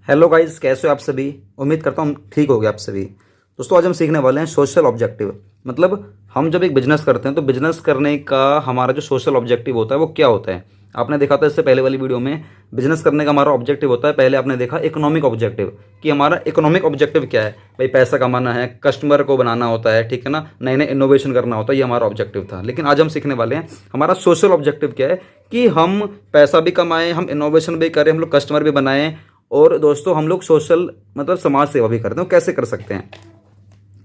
Hello guys, कैसे हो आप सभी। उम्मीद करता हूँ ठीक हो गए आप सभी। दोस्तों, आज हम सीखने वाले हैं सोशल ऑब्जेक्टिव। मतलब हम जब एक बिजनेस करते हैं तो बिजनेस करने का हमारा जो सोशल ऑब्जेक्टिव होता है वो क्या होता है। आपने देखा था इससे पहले वाली वीडियो में, बिजनेस करने का हमारा ऑब्जेक्टिव होता है, पहले आपने देखा इकोनॉमिक ऑब्जेक्टिव, कि हमारा इकोनॉमिक ऑब्जेक्टिव क्या है। भाई पैसा कमाना है, कस्टमर को बनाना होता है, ठीक है ना, नए नए इनोवेशन करना होता है, ये हमारा ऑब्जेक्टिव था। लेकिन आज हम सीखने वाले हैं हमारा सोशल ऑब्जेक्टिव क्या है, कि हम पैसा भी कमाएं, हम इनोवेशन भी करें, हम लोग कस्टमर भी बनाएं, और दोस्तों हम लोग सोशल मतलब समाज सेवा भी करते हैं। कैसे कर सकते हैं,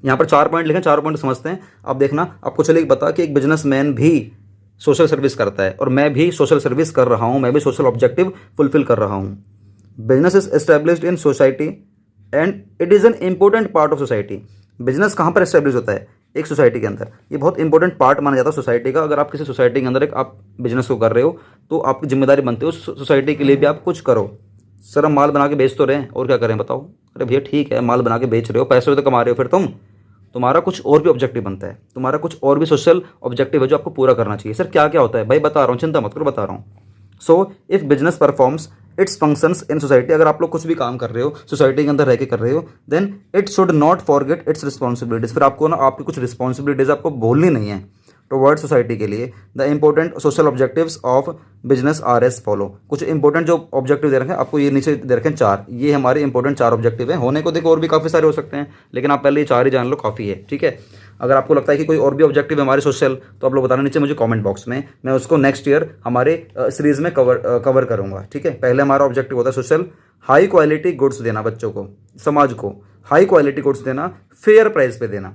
यहाँ पर 4 पॉइंट लिखे, 4 पॉइंट समझते हैं। अब देखना, आपको चलिए बता कि एक बिजनेसमैन भी सोशल सर्विस करता है और मैं भी सोशल सर्विस कर रहा हूँ, मैं भी सोशल ऑब्जेक्टिव फुलफिल कर रहा हूँ। Business is established in society and it is an important part of society. Business कहाँ पर एस्टेब्लिश होता है? एक सोसाइटी के अंदर। ये बहुत इंपॉर्टेंट पार्ट माना जाता है सोसाइटी का। अगर आप किसी सोसाइटी के अंदर एक आप बिजनेस को कर रहे हो तो आपकी जिम्मेदारी बनती है उस सोसाइटी के लिए भी आप कुछ करो। सर हम माल बना के बेच तो रहे हैं, और क्या करें बताओ। अरे भैया ठीक है, माल बना के बेच रहे हो, पैसे तो कमा रहे हो, फिर तुम्हारा कुछ और भी ऑब्जेक्टिव बनता है, तुम्हारा कुछ और भी सोशल ऑब्जेक्टिव है जो आपको पूरा करना चाहिए। सर क्या क्या होता है भाई, बता रहा हूँ, चिंता मत करो, बता रहा हूँ। So if business performs it's functions in society, अगर आप लोग कुछ भी काम कर रहे हो सोसाइटी के अंदर रह के कर रहे हो, then it should not forget its responsibilities. फिर आपको ना आपकी कुछ रिस्पॉन्सिबिलिटीज आपको भूलनी नहीं है टुवर्ड सोसाइटी के लिए। The important social objectives of business R S follow. कुछ इंपॉर्टेंट जो ऑब्जेक्टिव दे रखे हैं आपको, ये नीचे दे रखे हैं 4। ये हमारे इंपॉर्टेंट 4 ऑब्जेक्टिव हैं। होने को देखो और भी काफ़ी सारे हो सकते हैं, लेकिन आप पहले ये 4 ही जान लो, काफ़ी है, ठीक है। अगर आपको लगता है कि कोई और भी ऑब्जेक्टिव है हमारे सोशल, तो आप लोग बताना नीचे मुझे कमेंट बॉक्स में, मैं उसको नेक्स्ट ईयर हमारे सीरीज में कवर करूँगा, ठीक है। पहले हमारा ऑब्जेक्टिव होता है सोशल, हाई क्वालिटी गुड्स देना बच्चों को, समाज को हाई क्वालिटी गुड्स देना, फेयर प्राइस पे देना।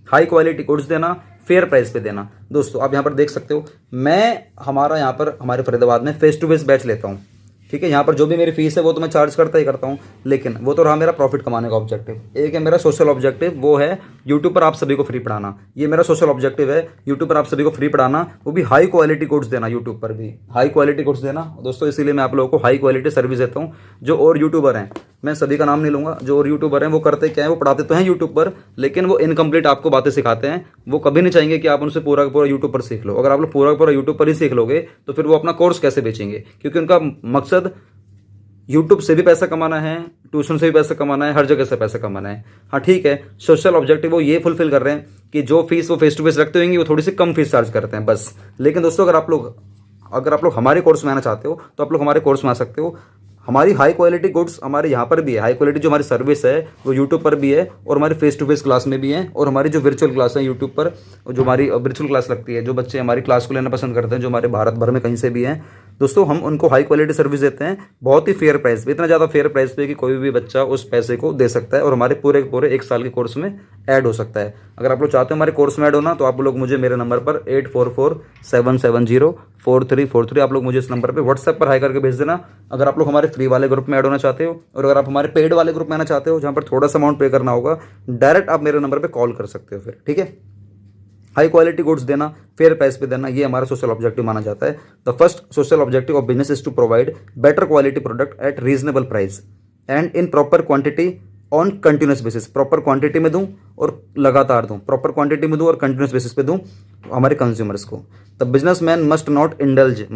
हाई क्वालिटी गुड्स देना, फेयर प्राइस पे देना। दोस्तों आप यहाँ पर देख सकते हो, मैं हमारा यहाँ पर हमारे फरीदाबाद में फेस टू फेस बैच लेता हूँ, ठीक है। यहाँ पर जो भी मेरी फीस है वो तो मैं चार्ज करता ही करता हूँ, लेकिन वो तो रहा मेरा प्रॉफिट कमाने का ऑब्जेक्टिव। एक है मेरा सोशल ऑब्जेक्टिव, वो है यूट्यूब पर आप सभी को फ्री पढ़ाना। ये मेरा सोशल ऑब्जेक्टिव है, यूट्यूब पर आप सभी को फ्री पढ़ाना, वो भी हाई क्वालिटी कोर्स देना, यूट्यूब पर भी हाई क्वालिटी कोर्स देना। दोस्तों इसीलिए मैं आप लोगों को हाई क्वालिटी सर्विस देता हूँ। जो और यूट्यूबर हैं, मैं सभी का नाम नहीं लूँगा, जो और यूट्यूबर हैं वो करते क्या है, वो पढ़ाते तो हैं यूट्यूब पर, लेकिन वो इनकम्प्लीट आपको बातें सिखाते हैं। वो कभी नहीं चाहेंगे कि आप उनसे पूरा का पूरा यूट्यूब पर सीख लो। अगर आप लोग पूरा का पूरा यूट्यूब पर ही सीख लोगे तो फिर वो अपना कोर्स कैसे बेचेंगे, क्योंकि उनका मकसद यूट्यूब से भी पैसा कमाना है, ट्यूशन से भी पैसा कमाना है, हर जगह से पैसा कमाना है। हाँ ठीक है, सोशल ऑब्जेक्टिव वो ये फुलफिल कर रहे हैं कि जो फीस वो फेस टू फेस रखते होंगे वो थोड़ी सी कम फीस चार्ज करते हैं बस। लेकिन दोस्तों अगर आप लोग हमारे कोर्स में आना चाहते हो तो आप लोग हमारे कोर्स में आ सकते हो। हमारी हाई क्वालिटी गुड्स हमारे यहाँ पर भी है, हाई क्वालिटी जो हमारी सर्विस है वो यूट्यूब पर भी है, और हमारी फेस टू फेस क्लास में भी है, और हमारी जो वर्चुअल क्लास है यूट्यूब पर, जो हमारी वर्चुअल क्लास लगती है, जो बच्चे हमारी क्लास को लेना पसंद करते हैं, जो हमारे भारत भर में कहीं से भी हैं, दोस्तों हम उनको हाई क्वालिटी सर्विस देते हैं, बहुत ही फेयर प्राइस पे, इतना ज़्यादा फेयर प्राइस पे कि कोई भी बच्चा उस पैसे को दे सकता है और हमारे पूरे 1 साल के कोर्स में ऐड हो सकता है। अगर आप लोग चाहते हो हमारे कोर्स में ऐड होना तो आप लोग मुझे मेरे नंबर पर 8447704343 आप लोग मुझे इस नंबर पर व्हाट्सएप पर हाई करके भेज देना। अगर आप लोग हमारे फ्री वाले ग्रुप में ऐड होना चाहते हो, और अगर आप हमारे पेड वाले ग्रुप में आना चाहते हो जहाँ पर थोड़ा सा अमाउंट पे करना होगा, डायरेक्ट आप मेरे नंबर पर कॉल कर सकते हो फिर, ठीक है। हाई क्वालिटी गुड्स देना, फेयर प्राइस पे देना, ये हमारा सोशल ऑब्जेक्टिव माना जाता है। The first social objective of business is to provide better quality product at reasonable price and in proper quantity on continuous basis. Proper quantity में दूं और लगातार दूं, प्रॉपर क्वांटिटी में दूं और कंटिन्यूस बेसिस पे दूं हमारे कंज्यूमर्स को। The business man must not indulge.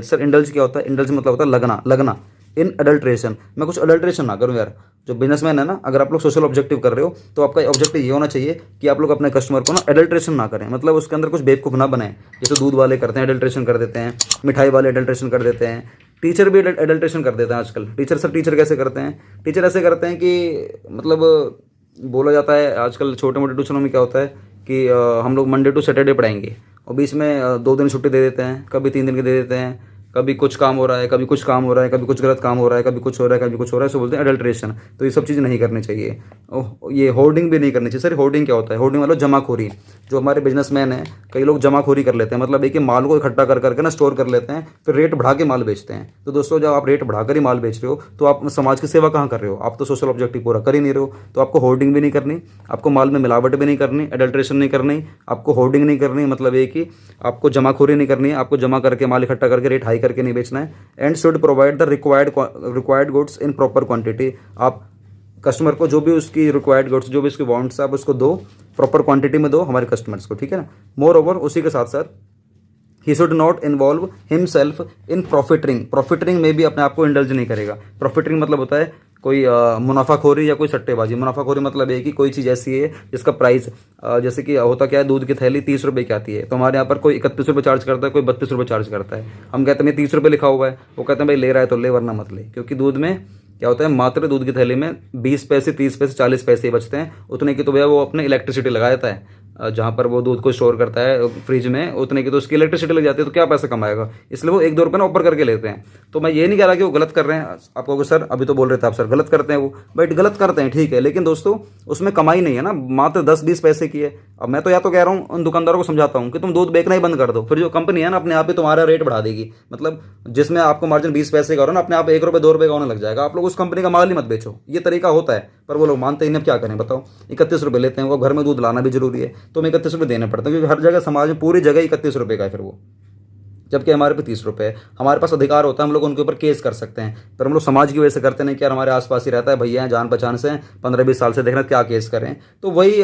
Sir indulge क्या होता है? इंडल्ज मतलब होता है लगना इन अडल्ट्रेशन। मैं कुछ अडल्ट्रेशन ना करूं यार। जो बिजनेसमैन है ना, अगर आप लोग सोशल ऑब्जेक्टिव कर रहे हो तो आपका ऑब्जेक्टिव ये होना चाहिए कि आप लोग अपने कस्टमर को ना एडल्ट्रेशन ना करें, मतलब उसके अंदर कुछ बेवकूफ़ ना बनाएं। जैसे दूध वाले करते हैं, एडल्ट्रेशन कर देते हैं, मिठाई वाले एडल्ट्रेशन कर देते हैं, टीचर भी एडल्ट्रेशन कर देते हैं आजकल। टीचर कैसे करते हैं? टीचर ऐसे करते हैं कि मतलब बोला जाता है आजकल छोटे मोटे ट्यूशनों में क्या होता है कि हम लोग मंडे टू सैटरडे पढ़ाएंगे, और बीच में 2 दिन छुट्टी दे देते हैं, कभी 3 दिन की दे देते हैं, कभी कुछ काम हो रहा है, कभी कुछ काम हो रहा है, कभी कुछ गलत काम हो रहा है, कभी कुछ हो रहा है, कभी कुछ हो रहा है, सो बोलते हैं एडल्ट्रेशन। तो ये सब चीज़ नहीं करनी चाहिए। ये होर्डिंग भी नहीं करनी चाहिए। सर होर्डिंग क्या होता है? होर्डिंग मतलब जमाखोरी। जो हमारे बिजनेसमैन हैं, कई लोग जमाखोरी कर लेते हैं, मतलब एक ही माल को इकट्ठा कर करके ना स्टोर कर लेते हैं, फिर रेट बढ़ा के माल बेचते हैं। तो दोस्तों जब आप रेट बढ़ाकर ही माल बेच रहे हो तो आप समाज की सेवा कहाँ कर रहे हो? आप तो सोशल ऑब्जेक्टिव पूरा कर ही नहीं रहे हो। तो आपको होर्डिंग भी नहीं करनी, आपको माल में मिलावट भी नहीं करनी, एडल्ट्रेशन नहीं करनी, आपको होर्डिंग नहीं करनी, मतलब एक ही आपको जमाखोरी नहीं करनी है, आपको जमा करके माल इकट्ठा करके रेट हाई करके नहीं बेचना है। And should provide the required goods in proper quantity. आप कस्टमर को जो भी उसकी रिक्वायर्ड गुड्स, जो भी उसकी वांट्स, आप उसको दो, प्रॉपर क्वांटिटी में दो हमारे कस्टमर्स को, ठीक है ना। मोर ओवर उसी के साथ साथ ही should not involve himself in profiteering. Profiteering में भी अपने आप को इंडल्ज नहीं करेगा। प्रॉफिटरिंग मतलब होता है कोई मुनाफाखोरी या कोई सट्टेबाजी। मुनाफाखोरी मतलब ये कि कोई चीज़ ऐसी है जिसका प्राइस जैसे कि होता क्या है, दूध की थैली 30 रुपये की आती है, तो हमारे यहाँ पर कोई 31 रुपये चार्ज करता है, कोई 32 रुपये चार्ज करता है। हम कहते हैं 30 रुपये लिखा हुआ है, वो कहते हैं भाई ले रहा है तो ले वरना मत ले। क्योंकि दूध में क्या होता है, मात्र दूध की थैली में 20 पैसे 30 पैसे 40 पैसे ही बचते हैं। उतने की तो भैया वो अपने इलेक्ट्रिसिटी लगा देता है, जहाँ पर वो दूध को स्टोर करता है फ्रिज में, उतने की तो उसकी इलेक्ट्रिसिटी लग जाती है, तो क्या पैसा कमाएगा। इसलिए वो 1-2 रुपये ना ऊपर करके लेते हैं। तो मैं ये नहीं कह रहा कि वो गलत कर रहे हैं। आप कहोगे सर अभी तो बोल रहे थे आप सर गलत करते हैं वो, बट गलत करते हैं ठीक है, लेकिन दोस्तों उसमें कमाई नहीं है ना, मात्र 10-20 पैसे की है। अब मैं तो या तो कह रहा हूँ उन दुकानदारों को समझाता हूँ कि तुम दूध बेचना ही बंद कर दो, फिर जो कंपनी है ना अपने आप ही तुम्हारा रेट बढ़ा देगी। मतलब जिसमें आपको मार्जिन 20 पैसे का हो ना, अपने आप 1 रुपये 2 रुपये का होने लग जाएगा। आप लोग उस कंपनी का माल ही मत बेचो, ये तरीका होता है, पर वो लोग मानते ही नहीं। अब क्या करें बताओ, 31 रुपये लेते हैं, वो घर में दूध लाना भी जरूरी है, तो हमें 31 रुपये देने पड़ते हैं, क्योंकि हर जगह समाज में पूरी जगह 31 रुपये का है फिर वो, जबकि हमारे पे 30 रुपये है। हमारे पास अधिकार होता है, हम लोग उनके ऊपर केस कर सकते हैं, पर हम लोग समाज की वजह से करते नहीं कि यार हमारे आसपास ही रहता है, भैया जान पहचान से 15-20 साल से देख रहे हैं, क्या केस करें। तो वही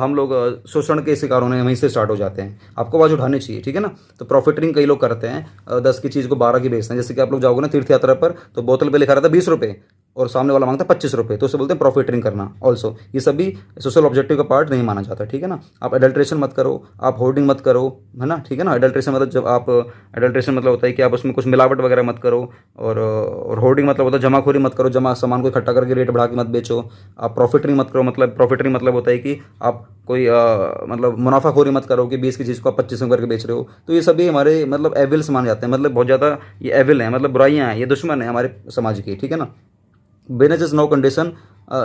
हम लोग शोषण के शिकार होने वहीं से स्टार्ट हो जाते हैं। आपको आवाज़ उठानी चाहिए, ठीक है ना। तो प्रॉफिटरिंग कई लोग करते हैं, 10 की चीज़ को 12 की बेचते हैं। जैसे कि आप लोग जाओगे ना तीर्थ यात्रा पर, तो बोतल पे लिखा रहता है 20 रुपये और सामने वाला मांगता है 25 रुपये, तो उसे बोलते हैं प्रॉफिटरिंग करना। ऑल्सो ये सभी सोशल ऑब्जेक्टिव का पार्ट नहीं माना जाता, ठीक है ना। आप एडल्ट्रेशन मत करो, आप होर्डिंग मत करो, है ना, ठीक है ना। एडल्ट्रेशन मतलब जब आप एडल्ट्रेशन मतलब होता है कि आप उसमें कुछ मिलावट वगैरह मत करो, और होर्डिंग मतलब होता है जमाखोरी मत करो, जमा सामान को इकट्ठा करके रेट बढ़ा के मत बेचो। आप प्रॉफिटरिंग मत करो, मतलब प्रॉफिटरिंग मतलब होता है कि आप कोई मतलब मुनाफाखोरी मत करो कि 20 की चीज़ को आप 25 में करके बेच रहे हो। तो ये सभी हमारे मतलब एविल्स माने जाते हैं, मतलब बहुत ज़्यादा ये एविल हैं, मतलब बुराइयाँ हैं, ये दुश्मन है हमारे समाज की, ठीक है ना। Business is no condition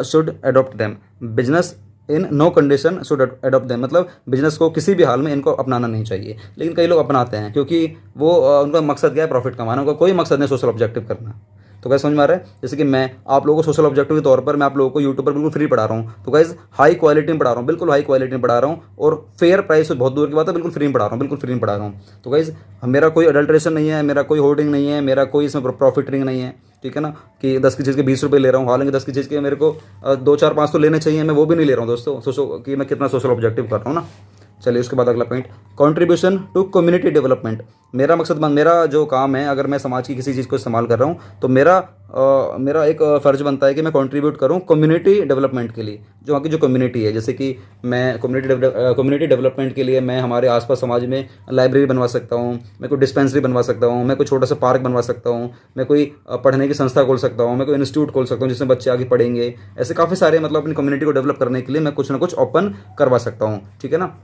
should adopt them. Business in no condition should adopt them, मतलब बिजनेस को किसी भी हाल में इनको अपनाना नहीं चाहिए, लेकिन कई लोग अपनाते हैं क्योंकि वो उनका मकसद क्या है, प्रॉफिट कमाना। उनका कोई मकसद नहीं सोशल ऑब्जेक्टिव करना। तो गाइस समझ में आ रहा है। जैसे कि मैं आप लोगों को सोशल ऑब्जेक्टिव के तौर पर मैं आप लोगों को यूट्यूब पर बिल्कुल फ्री पढ़ा रहा हूँ, तो गाइस हाई क्वालिटी में पढ़ा रहा हूँ, बिल्कुल हाई क्वालिटी में पढ़ा रहा हूँ, और फेयर प्राइस से बहुत दूर की बात है, बिल्कुल फ्री में पढ़ा रहा हूँ, बिल्कुल फ्री में पढ़ा रहा हूँ। तो गाइस मेरा कोई अडल्ट्रेशन नहीं है, मेरा कोई होर्डिंग नहीं है, मेरा कोई इसमें प्रॉफिटरिंग नहीं है, ठीक है ना, कि 10 की चीज़ के 20 रुपये ले रहा हूँ। हालांकि 10 की चीज़ के मेरे को 2 4 5 तो लेने चाहिए, मैं वो भी नहीं ले रहा हूँ दोस्तों। सोचो कि मैं कितना सोशल ऑब्जेक्टिव कर रहा हूँ ना। चलिए उसके बाद अगला point, contribution to community development. मेरा मकसद, मेरा जो काम है, अगर मैं समाज की किसी चीज़ को इस्तेमाल कर रहा हूँ तो मेरा एक फ़र्ज बनता है कि मैं कंट्रीब्यूट करूँ कम्युनिटी डेवलपमेंट के लिए, जो वहाँ की जो कम्युनिटी है। जैसे कि मैं कम्युनिटी डेवलपमेंट के लिए मैं हमारे आसपास समाज में लाइब्रेरी बनवा सकता हूँ, मैं कोई डिस्पेंसरी बनवा सकता हूँ, मैं कोई छोटा सा पार्क बनवा सकता हूँ, मैं कोई पढ़ने की संस्था खोल सकता हूँ, मैं कोई इंस्टीट्यूट खोल सकता हूँ जिसमें बच्चे आगे पढ़ेंगे। ऐसे काफ़ी सारे मतलब अपनी कम्युनिटी को डेवलप करने के लिए मैं कुछ ना कुछ ओपन करवा सकता हूँ, ठीक है ना।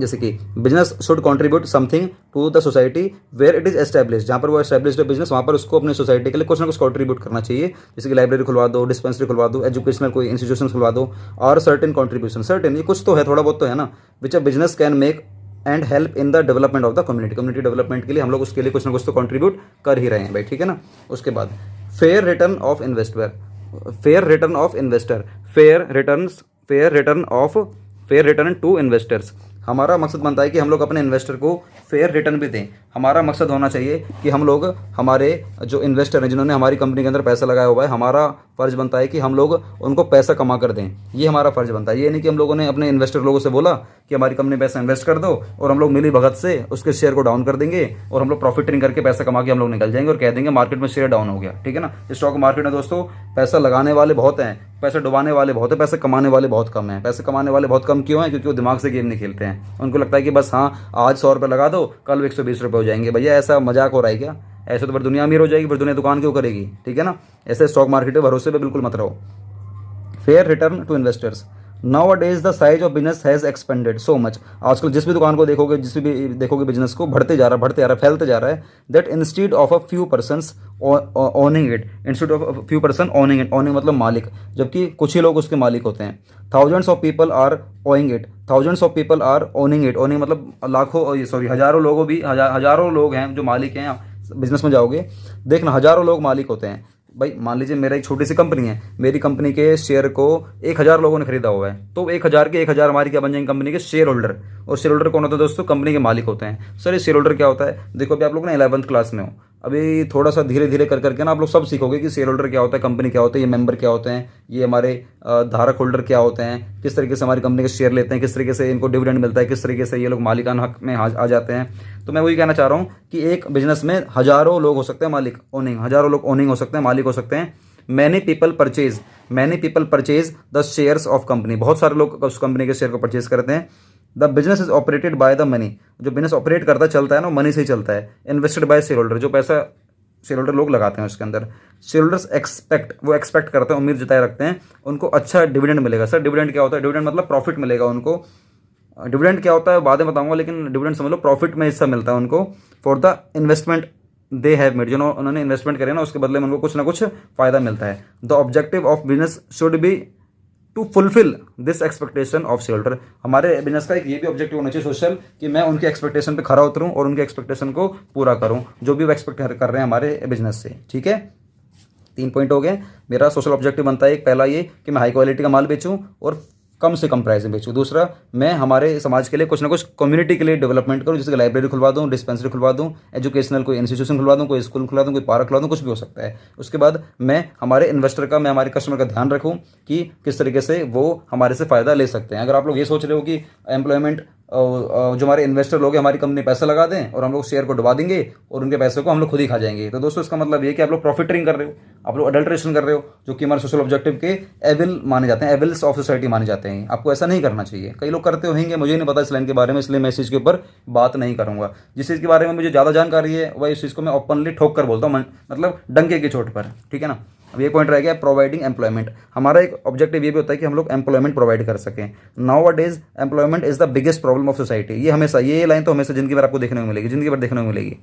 जैसे कि business should contribute something to the society where it is establish. जहाँ पर वो एस्टेब्लिश है बिजनेस, वहाँ पर उसको अपनी सोसाइटी के लिए कुछ ना कुछ कंट्रीब्यूट करना चाहिए। जैसे कि लाइब्रेरी खुलवा दो, डिस्पेंसरी खुलवा दो, एजुकेशनल कोई इंस्टीट्यूशन खुलवा दो, और सर्टेन कंट्रीब्यूशन, सर्टेन ये कुछ तो है, थोड़ा बहुत तो है ना, which a business can make and help in the development of the community. Community development के लिए हम लोग उसके लिए कुछ ना कुछ तो कंट्रीब्यूट कर ही रहे हैं भाई, ठीक है ना। उसके बाद fair return of investor, fair return of investor, fair return to investors. हमारा मकसद बनता है कि हम लोग अपने इन्वेस्टर को फेयर रिटर्न भी दें। हमारा मकसद होना चाहिए कि हम लोग हमारे जो इन्वेस्टर हैं, जिन्होंने हमारी कंपनी के अंदर पैसा लगाया हुआ है, हमारा फ़र्ज़ बनता है कि हम लोग उनको पैसा कमा कर दें। ये हमारा फ़र्ज़ बनता है। ये नहीं कि हम लोगों ने अपने इन्वेस्टर लोगों से बोला कि हमारी कंपनी पैसा इन्वेस्ट कर दो और हम लोग मिली भगत से उसके शेयर को डाउन कर देंगे और हम लोग प्रॉफिटिंग करके पैसा कमा के हम लोग निकल जाएंगे और कह देंगे मार्केट में शेयर डाउन हो गया, ठीक है ना। स्टॉक मार्केट में दोस्तों पैसा लगाने वाले बहुत हैं, पैसे डुबाने वाले बहुत हैं, पैसे कमाने वाले बहुत कम हैं। पैसे कमाने वाले बहुत कम क्यों हैं? क्योंकि वो दिमाग से गेम नहीं खेलते हैं। उनको लगता है कि बस हाँ आज 100 रुपये लगा दो, कल 120 रुपये हो जाएंगे। भैया ऐसा मजाक हो रहा है क्या? ऐसे तो फिर दुनिया अमीर हो जाएगी, फिर दुनिया दुकान क्यों करेगी, ठीक है ना। ऐसे स्टॉक मार्केट पे भरोसे पे बिल्कुल मत रहो। Fair return to investors. Nowadays the size of business has expanded so much. आजकल जिस भी दुकान को देखोगे, जिस भी देखोगे बिजनेस को बढ़ते जा रहा है, फैलते जा रहा है। That instead of a few persons owning it, instead of few person owning it, owning मतलब मालिक, जबकि कुछ ही लोग उसके मालिक होते हैं। Thousands of people are owing it, thousands of people are owning it, owning मतलब लाखों, सॉरी हजारों लोगों भी, हजारों लोग हैं जो मालिक हैं। बिजनेस में जाओगे देखना हजारों लोग मालिक होते हैं। भाई मान लीजिए मेरा एक छोटी सी कंपनी है, मेरी कंपनी के शेयर को 1000 लोगों ने खरीदा हुआ है, तो 1000 के 1000 हमारी क्या बन जाएंगे? कंपनी के शेयर होल्डर। और शेयर होल्डर कौन होता है दोस्तों? कंपनी के मालिक होते हैं। सर ये शेयर होल्डर क्या होता है? देखो अभी आप लोग ना 11th क्लास में हो, अभी थोड़ा सा धीरे धीरे कर करके ना आप लोग सब सीखोगे कि शेयर होल्डर क्या होता है, कंपनी क्या होता है, ये मेंबर क्या होते हैं, ये हमारे धारक होल्डर क्या होते हैं, किस तरीके से हमारी कंपनी के शेयर लेते हैं, किस तरीके से इनको डिविडेंड मिलता है, किस तरीके से ये लोग मालिकाना हक में आ जाते हैं। तो मैं वही कहना चाह रहा हूँ कि एक बिजनेस में हज़ारों लोग हो सकते हैं मालिक, ओनिंग, हज़ारों लोग ओनिंग हो सकते हैं, मालिक हो सकते हैं। Many people purchase the shares of company, बहुत सारे लोग उस कंपनी के शेयर को परचेज करते हैं। The business is operated by the money, जो बिजनेस ऑपरेट करता चलता है ना, मनी से ही चलता है। इन्वेस्टेड बाय शेयर होल्डर, जो पैसा शेयर होल्डर लोग लगाते हैं उसके अंदर। शेयर होल्डर्स एक्सपेक्ट करते हैं, उम्मीद जताए रखते हैं उनको अच्छा डिविडेंड मिलेगा। सर डिविडेंड क्या होता है? डिविडेंड मतलब प्रॉफिट मिलेगा उनको। डिविडेंड क्या होता है बाद में बताऊंगा, लेकिन डिविडेंड समझ लो प्रॉफिट में हिस्सा मिलता है उनको for the investment they have made, जो उन्होंने इन्वेस्टमेंट करे ना उसके बदले में उनको कुछ ना कुछ फायदा मिलता है। The objective of business should be to fulfil this expectation of share holder, हमारे बिजनेस का एक ये भी ऑब्जेक्टिव होना चाहिए सोशल, कि मैं उनके एक्सपेक्टेशन पे खरा उतरूं और उनके एक्सपेक्टेशन को पूरा करूं जो भी वो एक्सपेक्ट कर रहे हैं हमारे बिजनेस से। ठीक है, 3 पॉइंट हो गए। मेरा सोशल ऑब्जेक्टिव बनता है एक, पहला ये कि मैं हाई क्वालिटी का माल बेचूं और कम से कम प्राइस में बेचूं। दूसरा, मैं हमारे समाज के लिए कुछ ना कुछ कम्युनिटी के लिए डेवलपमेंट करूं, जैसे लाइब्रेरी खुलवा दूं, डिस्पेंसरी खुलवा दूं, एजुकेशनल कोई इंस्टीट्यूशन खुलवा दूं, कोई स्कूल खुलवा दूं, कोई पार्क खुलवा दूं, कुछ भी हो सकता है। उसके बाद मैं हमारे इन्वेस्टर का, मैं हमारे कस्टमर का ध्यान रखूं कि किस तरीके से वो हमारे से फ़ायदा ले सकते हैं। अगर आप लोग ये सोच रहे हो कि एम्प्लॉयमेंट, जो हमारे इन्वेस्टर लोग हैं हमारी कंपनी पैसा लगा दें और हम लोग शेयर को डुबा देंगे और उनके पैसे को हम लोग खुद ही खा जाएंगे, तो दोस्तों इसका मतलब ये कि आप लोग प्रॉफिटरिंग कर रहे हो, आप लोग अडल्ट्रेशन कर रहे हो, जो कि हमारे सोशल ऑब्जेक्टिव के एविल माने जाते हैं, एविल्स ऑफ सोसाइटी माने जाते हैं। आपको ऐसा नहीं करना चाहिए। कई लोग करते होंगे, मुझे नहीं पता इस लाइन के बारे में, इसलिए मैं इस चीज़ के ऊपर बात नहीं करूंगा। जिस चीज़ के बारे में मुझे ज़्यादा जानकारी है वही इस चीज़ को मैं ओपनली ठोक कर बोलता हूँ, मतलब डंके की चोट पर। ठीक है ना। अब ये पॉइंट रह गया प्रोवाइडिंग एम्प्लॉयमेंट। हमारा एक ऑब्जेक्टिव ये भी होता है कि हम लोग एम्प्लॉयमेंट प्रोवाइड कर सकें। Now a days employment is the biggest problem of society. ये हमेशा, ये लाइन तो हमेशा जिंदगी भर आपको देखने को मिलेगी, जिंदगी भर देखने को मिलेगी।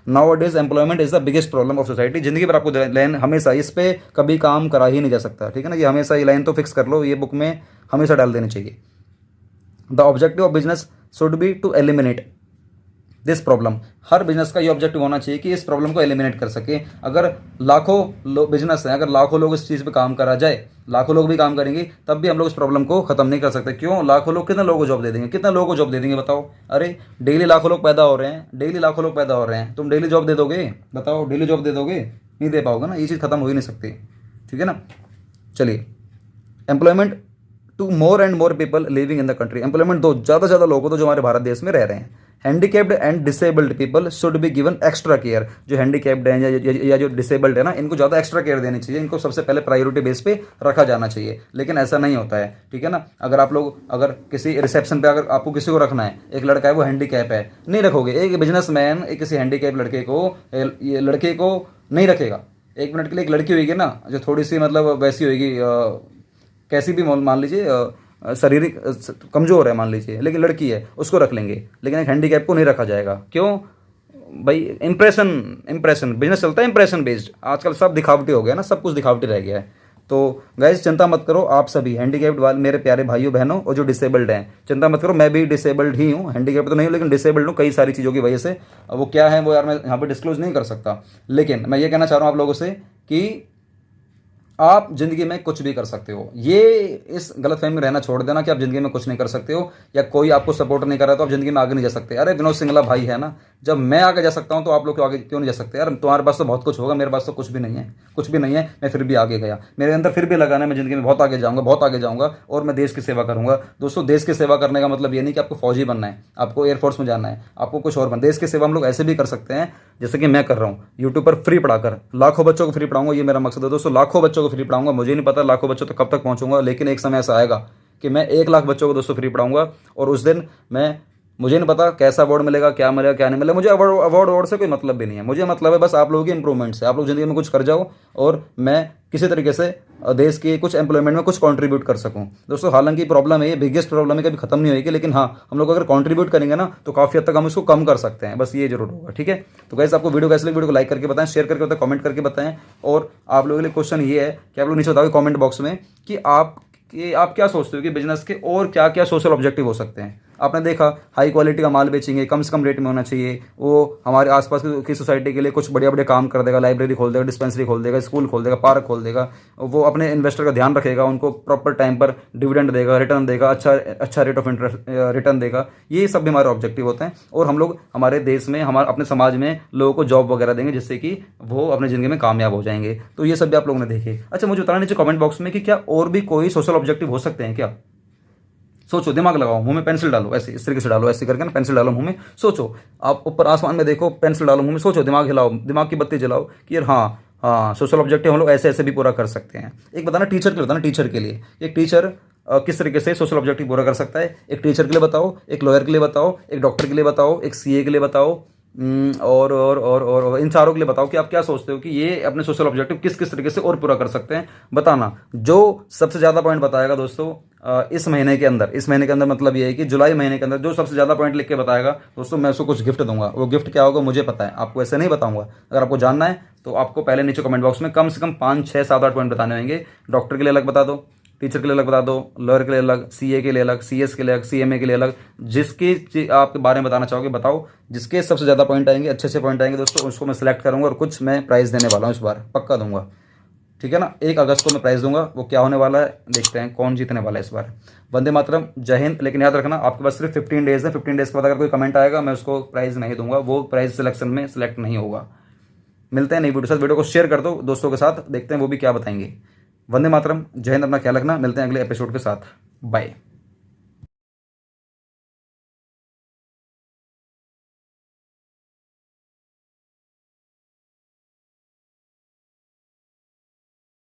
Now a days employment is the biggest problem of society, जिंदगी भर आपको लाइन हमेशा, इस पे कभी काम करा ही नहीं जा सकता। ठीक है ना, ये हमेशा, ये लाइन तो फिक्स कर लो, ये बुक में हमेशा डाल देनी चाहिए। The objective of business should be to eliminate this problem. हर बिजनेस का ये ऑब्जेक्टिव होना चाहिए कि इस प्रॉब्लम को एलिमिनेट कर सके। अगर लाखों बिजनेस हैं, अगर लाखों लोग इस चीज़ पे काम करा जाए, लाखों लोग भी काम करेंगे, तब भी हम लोग इस प्रॉब्लम को खत्म नहीं कर सकते। क्यों? लाखों लोग कितने लोगों को जॉब दे देंगे, कितना लोगों को जॉब दे देंगे बताओ। अरे डेली लाखों लोग पैदा हो रहे हैं, डेली लाखों लोग पैदा हो रहे हैं, तुम डेली जॉब दे दोगे? बताओ, डेली जॉब दे दोगे? नहीं दे पाओगे ना, ये चीज़ खत्म हो ही नहीं सकती। ठीक है ना। चलिए, employment to more and more people living in the country. Employment दो, ज़्यादा से ज़्यादा लोगों को, जो हमारे भारत देश में रह रहे हैं। Handicapped and disabled people should be given extra care. जो हैंडीकेप्ड हैं या जो डिसेबल्ड है ना, इनको ज़्यादा एक्स्ट्रा केयर देनी चाहिए, इनको सबसे पहले प्रायोरिटी बेस पे रखा जाना चाहिए। लेकिन ऐसा नहीं होता है। ठीक है ना। अगर आप लोग, अगर किसी रिसेप्शन पे अगर आपको किसी को रखना है, एक लड़का है वो हैंडीकैप है, नहीं रखोगे। एक बिजनेसमैन एक किसी हैंडीकैप लड़के को, ये लड़के को नहीं रखेगा। 1 मिनट के लिए एक लड़की होगी ना, जो थोड़ी सी मतलब वैसी होगी, कैसी भी मान लीजिए, शारीरिक कमज़ोर है मान लीजिए, लेकिन लड़की है, उसको रख लेंगे। लेकिन एक हैंडीकैप को नहीं रखा जाएगा। क्यों भाई? इंप्रेशन बिजनेस चलता है इंप्रेशन बेस्ड। आजकल सब दिखावटी हो गया ना, सब कुछ दिखावटी रह गया है। तो गाइस चिंता मत करो, आप सभी हैंडीकैप्ड वाले मेरे प्यारे भाइयों बहनों और जो डिसेबल्ड हैं, चिंता मत करो। मैं भी डिसेबल्ड ही हूँ, हैंडीकैप्ड तो नहीं हूँ, लेकिन डिसेबल्ड हूँ कई सारी चीज़ों की वजह से। वो क्या है वो यार मैं यहाँ पर डिस्क्लोज नहीं कर सकता, लेकिन मैं ये कहना चाह रहा हूँ आप लोगों से कि आप जिंदगी में कुछ भी कर सकते हो। ये इस गलतफहमी में रहना छोड़ देना कि आप जिंदगी में कुछ नहीं कर सकते हो, या कोई आपको सपोर्ट नहीं कर रहा तो आप जिंदगी में आगे नहीं जा सकते। अरे विनोद सिंगला भाई है ना, जब मैं आगे जा सकता हूं तो आप लोग क्यों आगे क्यों नहीं जा सकते? यार तुम्हारे पास तो बहुत कुछ होगा, मेरे पास तो कुछ भी नहीं है, कुछ भी नहीं है। मैं फिर भी आगे गया, मेरे अंदर फिर भी लगाना है, मैं जिंदगी में बहुत आगे जाऊंगा, बहुत आगे जाऊंगा और मैं देश की सेवा करूंगा। दोस्तों, देश की सेवा करने का मतलब ये नहीं कि आपको फौजी बनना है, आपको एयरफोर्स में जाना है, आपको कुछ और बनना। देश की सेवा हम लोग ऐसे भी कर सकते हैं जैसे कि मैं कर रहा हूँ, यूट्यूब पर फ्री पढ़ाकर लाखों बच्चों को फ्री पढ़ाऊंगा। ये मेरा मकसद है दोस्तों, लाखों बच्चों को फ्री पढ़ाऊंगा। मुझे नहीं पता लाखों बच्चों तक कब तक पहुंचूंगा, लेकिन एक समय ऐसा आएगा कि मैं 1 लाख बच्चों को दोस्तों फ्री पढ़ाऊंगा। और उस दिन मुझे नहीं पता कैसा अवार्ड मिलेगा, क्या मिलेगा, क्या नहीं मिलेगा। मुझे अवार्ड से कोई मतलब भी नहीं है। मुझे मतलब है बस आप लोगों की इंप्रूवमेंट से, आप लोग जिंदगी में कुछ कर जाओ और मैं किसी तरीके से देश के कुछ एम्प्लॉयमेंट में कुछ कंट्रीब्यूट कर सकूं। दोस्तों, हालांकि प्रॉब्लम है, ये बिगेस्ट प्रॉब्लम है, कभी खत्म नहीं होगी, लेकिन हाँ, हम लोग अगर कंट्रीब्यूट करेंगे ना तो काफ़ी हद तक हम इसको कम कर सकते हैं। बस ये जरूर होगा। ठीक है। तो गाइस, आपको वीडियो कैसे लगी, वीडियो को लाइक करके बताएं, शेयर करके बताएं, कमेंट करके बताएं। और आप लोगों के लिए क्वेश्चन ये है कि आप लोग नीचे बताओगे कॉमेंट बॉक्स में कि आप क्या सोचते हो कि बिजनेस के और क्या क्या सोशल ऑब्जेक्टिव हो सकते हैं। आपने देखा हाई क्वालिटी का माल बेचेंगे, कम से कम रेट में होना चाहिए, वो हमारे आसपास की सोसाइटी के लिए कुछ बढ़िया बढ़िया काम कर देगा, लाइब्रेरी खोल देगा, डिस्पेंसरी खोल देगा, स्कूल खोल देगा, पार्क खोल देगा, वो अपने इन्वेस्टर का ध्यान रखेगा, उनको प्रॉपर टाइम पर डिविडेंड देगा, रिटर्न देगा, अच्छा रेट ऑफ इंटरेस्ट रिटर्न देगा। ये सब भी हमारे ऑब्जेक्टिव होते हैं और हम लोग हमारे देश में, हमारे अपने समाज में लोगों को जॉब वगैरह देंगे जिससे कि वो अपनी ज़िंदगी में कामयाब हो जाएंगे। तो ये सब भी आप लोगों ने देखे। अच्छा, मुझे बताना नीचे कमेंट बॉक्स में कि क्या और भी कोई सोशल ऑब्जेक्टिव हो सकते हैं क्या? सोचो, दिमाग लगाओ, मुंह में पेंसिल डालो, ऐसे इस तरीके से डालो, ऐसे करके ना पेंसिल डालो मुंह में, सोचो। आप ऊपर आसमान में देखो, पेंसिल डालो मुंह में, सोचो, दिमाग हिलाओ, दिमाग की बत्ती जलाओ कि यार हाँ हाँ, सोशल ऑब्जेक्टिव हम लोग ऐसे ऐसे भी पूरा कर सकते हैं। एक बताना टीचर के लिए, बताना टीचर के लिए, एक टीचर किस तरीके से सोशल ऑब्जेक्टिव पूरा कर सकता है। एक टीचर के लिए बताओ, एक लॉयर के लिए बताओ, एक डॉक्टर के लिए बताओ, एक सीए के लिए बताओ, और इन चारों के लिए बताओ कि आप क्या सोचते हो कि ये अपने सोशल ऑब्जेक्टिव किस किस तरीके से और पूरा कर सकते हैं, बताना। जो सबसे ज़्यादा पॉइंट बताएगा दोस्तों इस महीने के अंदर, इस महीने के अंदर मतलब ये है कि जुलाई महीने के अंदर जो सबसे ज़्यादा पॉइंट लिख के बताएगा दोस्तों, मैं उसको कुछ गिफ्ट दूंगा। वो गिफ्ट क्या होगा मुझे पता है, आपको ऐसे नहीं बताऊंगा। अगर आपको जानना है तो आपको पहले नीचे कमेंट बॉक्स में कम से कम 5 6 7 8 पॉइंट बताने होंगे। डॉक्टर के लिए अलग बता दो, टीचर के लिए अलग बता दो, लॉयर के लिए अलग, सीए के लिए अलग, सीएस के लिए अलग, सीएमए के लिए अलग, जिसके आपके बारे में बताना चाहोगे बताओ। जिसके सबसे ज़्यादा पॉइंट आएंगे, अच्छे अच्छे पॉइंट आएंगे दोस्तों, उसको मैं सिलेक्ट करूंगा और कुछ मैं प्राइज़ देने वाला हूँ इस बार, पक्का दूंगा। ठीक है ना, 1 अगस्त को मैं प्राइज़ दूंगा। वो क्या होने वाला है देखते हैं, कौन जीतने वाला है इस बार। वंदे मातरम, जय हिंद। लेकिन याद रखना आपके पास सिर्फ 15 डेज है। 15 डेज के बाद अगर कोई कमेंट आएगा मैं उसको प्राइज़ नहीं दूंगा, वो प्राइज़ सिलेक्शन में सिलेक्ट नहीं होगा। मिलते हैं नई वीडियो साथ। वीडियो को शेयर कर दो दोस्तों के साथ, देखते हैं वो भी क्या बताएंगे। वंदे मातरम, जय हिंद, अपना ख्याल रखना। मिलते हैं अगले एपिसोड के साथ, बाय।